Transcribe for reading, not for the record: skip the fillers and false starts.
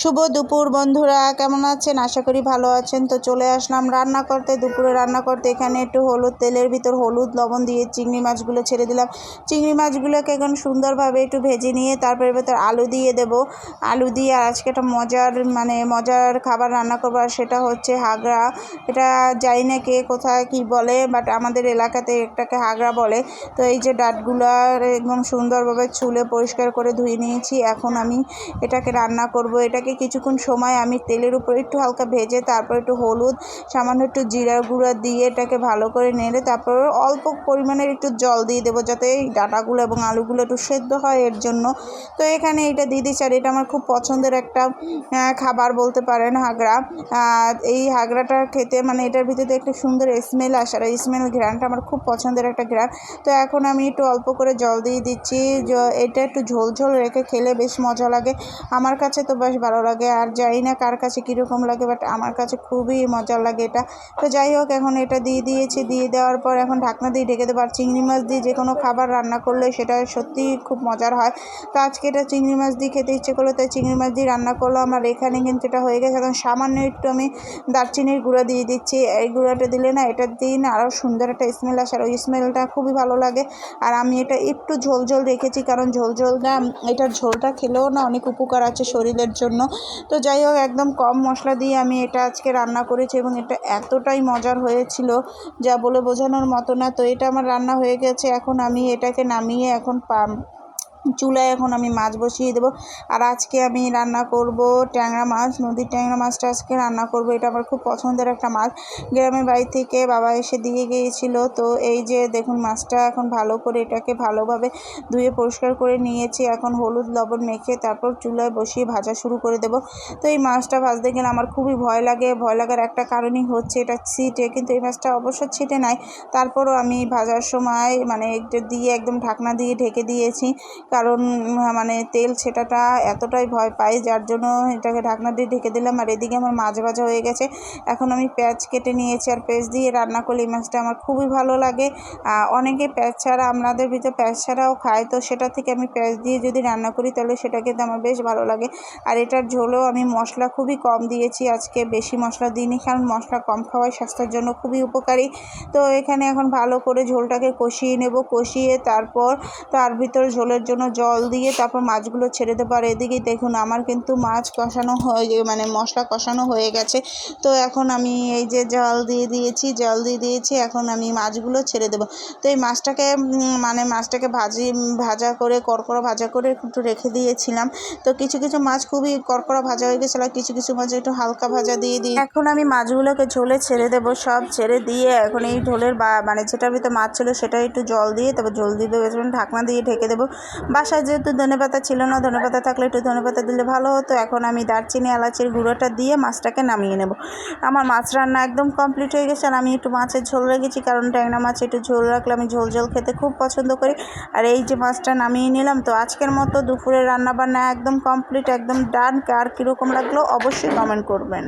শুভ দুপুর বন্ধুরা, কেমন আছেন? আশা করি ভালো আছেন। তো চলে আসলাম রান্না করতে, দুপুরে রান্না করতে। এখানে একটু তেলের ভিতর হলুদ লবণ দিয়ে চিংড়ি মাছগুলো ছেড়ে দিলাম। চিংড়ি মাছগুলোকে এখন সুন্দরভাবে একটু ভেজে নিয়ে তারপরে ভেতর আলু দিয়ে দেব। আলু দিয়ে আর আজকে একটা মজার খাবার রান্না করবো, আর সেটা হচ্ছে হাগড়া। এটা জানি না কে কোথায় কি বলে, বাট আমাদের এলাকাতে এটাকে হাগড়া বলে। তো এই যে ডাঁটগুলো একদম সুন্দরভাবে ছুলে পরিষ্কার করে ধুয়ে নিয়েছি। এখন আমি এটাকে রান্না করব। এটাকে কিছুক্ষণ সময় আমি তেলের উপর একটু হালকা ভেজে তারপর একটু হলুদ, সামান্য একটু জিরার গুঁড়া দিয়ে এটাকে ভালো করে নেড়ে তারপর অল্প পরিমাণের একটু জল দিয়ে দেবো, যাতে এই ডাঁটাগুলো এবং আলুগুলো একটু সেদ্ধ হয় এর জন্য। তো এখানে এটা দিয়ে দিচ্ছি। আর এটা আমার খুব পছন্দের একটা খাবার বলতে পারেন, হাগড়া। এই হাগড়াটা খেতে এটার ভিতরে একটা সুন্দর স্মেল আসে, আর এই ঘ্রাণটা আমার খুব পছন্দের একটা ঘ্রাণ। তো এখন আমি একটু অল্প করে জল দিয়ে দিচ্ছি। এটা একটু ঝোল ঝোল রেখে খেলে বেশ মজা লাগে। আমার কাছে তো বেশ ভালো লাগে, আর জানি না কার কাছে কীরকম লাগে, বাট আমার কাছে খুবই মজা লাগে এটা। তো যাই হোক, এখন এটা দিয়ে দিয়েছি। দিয়ে দেওয়ার পর এখন ঢাকনা দিয়ে ঢেকে দেবো। আর চিংড়ি মাছ দিয়ে যে কোনো খাবার রান্না করলে সেটা সত্যিই খুব মজার হয়। তো আজকে এটা চিংড়ি মাছ দিয়ে খেতে ইচ্ছে করলো, তাই চিংড়ি মাছ দিয়ে রান্না করলো। আমার এখানে কিন্তু এটা হয়ে গেছে। এখন সামান্য একটু আমি দারচিনির গুঁড়া দিয়ে দিচ্ছি। এই গুঁড়াটা দিলে না, এটা দিয়ে না আরও সুন্দর একটা স্মেল আসে, আর ওই স্মেলটা খুবই ভালো লাগে। আর আমি এটা একটু ঝোল ঝোল রেখেছি, কারণ ঝোলটা এটার ঝোলটা খেলেও না অনেক উপকার আছে শরীরের জন্য। তো যাই হোক, একদম কম মশলা দিয়ে আমি এটা আজকে রান্না করেছি, এবং এটা এতটাই মজার হয়েছিল যা বলে বোঝানোর মতো না। তো এটা আমার রান্না হয়ে গেছে। এখন আমি এটাকে নামিয়ে এখন চুলায় এখন আমি মাছ বসিয়ে দেবো। আর আজকে আমি রান্না করব ট্যাংরা মাছ, নদীর ট্যাংরা মাছটা আজকে রান্না করব। এটা আমার খুব পছন্দের একটা মাছ। গ্রামের বাড়ি থেকে বাবা এসে দিয়ে গিয়েছিল। তো এই যে দেখুন, মাছটা এখন ভালো করে এটাকে ভালোভাবে ধুয়ে পরিষ্কার করে নিয়েছি। এখন হলুদ লবণ মেখে তারপর চুলায় বসিয়ে ভাজা শুরু করে দেব। তো এই মাছটা ভাজতে গেলে আমার খুবই ভয় লাগে। ভয় লাগার একটা কারণই হচ্ছে এটা ছিটে, কিন্তু এই মাছটা অবশ্য ছিটে নাই। তারপরও আমি ভাজার সময় এটা দিয়ে একদম ঢাকনা দিয়ে ঢেকে দিয়েছি, কারণ তেল ছেটাটা এতটাই ভয় পাই, যার জন্য এটাকে ঢাকনা দিয়ে ঢেকে দিলাম। আর এদিকে আমার মাছ ভাজা হয়ে গেছে। এখন আমি পেঁয়াজ কেটে নিয়েছি, আর পেঁয়াজ দিয়ে রান্না করলে এই মাছটা আমার খুবই ভালো লাগে। অনেকে পেঁয়াজ ছাড়া, আমাদের ভিতরে পেঁয়াজ ছাড়াও খায়, তো সেটা থেকে আমি পেঁয়াজ দিয়ে যদি রান্না করি তাহলে সেটা খেতে আমার বেশ ভালো লাগে। আর এটার ঝোলেও আমি মশলা খুবই কম দিয়েছি আজকে, বেশি মশলা দিইনি, কারণ মশলা কম খাওয়াই স্বাস্থ্যের জন্য খুবই উপকারী। তো এখানে এখন ভালো করে ঝোলটাকে কষিয়ে নেব। কষিয়ে তারপর তার ভিতর ঝোলের জন্য জল দিয়ে তারপর মাছগুলো ছেড়ে দেবো। আর এদিকে দেখুন, আমার কিন্তু মাছ কষানো মশলা কষানো হয়ে গেছে। তো এখন আমি এই যে জল দিয়ে দিয়েছি, এখন আমি মাছগুলো ছেড়ে দেবো। তো এই মাছটাকে ভাজা করে কড়কড়া ভাজা করে একটু রেখে দিয়েছিলাম। তো কিছু কিছু মাছ খুবই কড়কড়া ভাজা হয়ে গেছিলো, আর কিছু কিছু মাছ একটু হালকা ভাজা দিয়ে দিই। এখন আমি মাছগুলোকে ঝোলে ছেড়ে দেবো। সব ছেড়ে দিয়ে এখন এই ঝোলের যেটার ভিতরে মাছ ছিল সেটা একটু জল দিয়ে তারপর ঝোল দিয়ে দেবো, ঢাকনা দিয়ে ঢেকে দেবো। বাসায় যেহেতু ধনেপাতা ছিল না, ধনেপাতা থাকলে একটু ধনেপাতা দিলে ভালো হতো। এখন আমি দারচিনি এলাচের গুঁড়োটা দিয়ে মাছটাকে নামিয়ে নেব। আমার মাছ রান্না একদম কমপ্লিট হয়ে গেছে। আর আমি একটু মাছের ঝোল রেখেছি, কারণ ট্যাংরা মাছ একটু ঝোল রাখলে আমি ঝোল ঝোল খেতে খুব পছন্দ করি। আর এই যে মাছটা নামিয়ে নিলাম। তো আজকের মতো দুপুরের রান্নাবান্না একদম কমপ্লিট, একদম ডান। আর কীরকম লাগলো অবশ্যই কমেন্ট করবেন।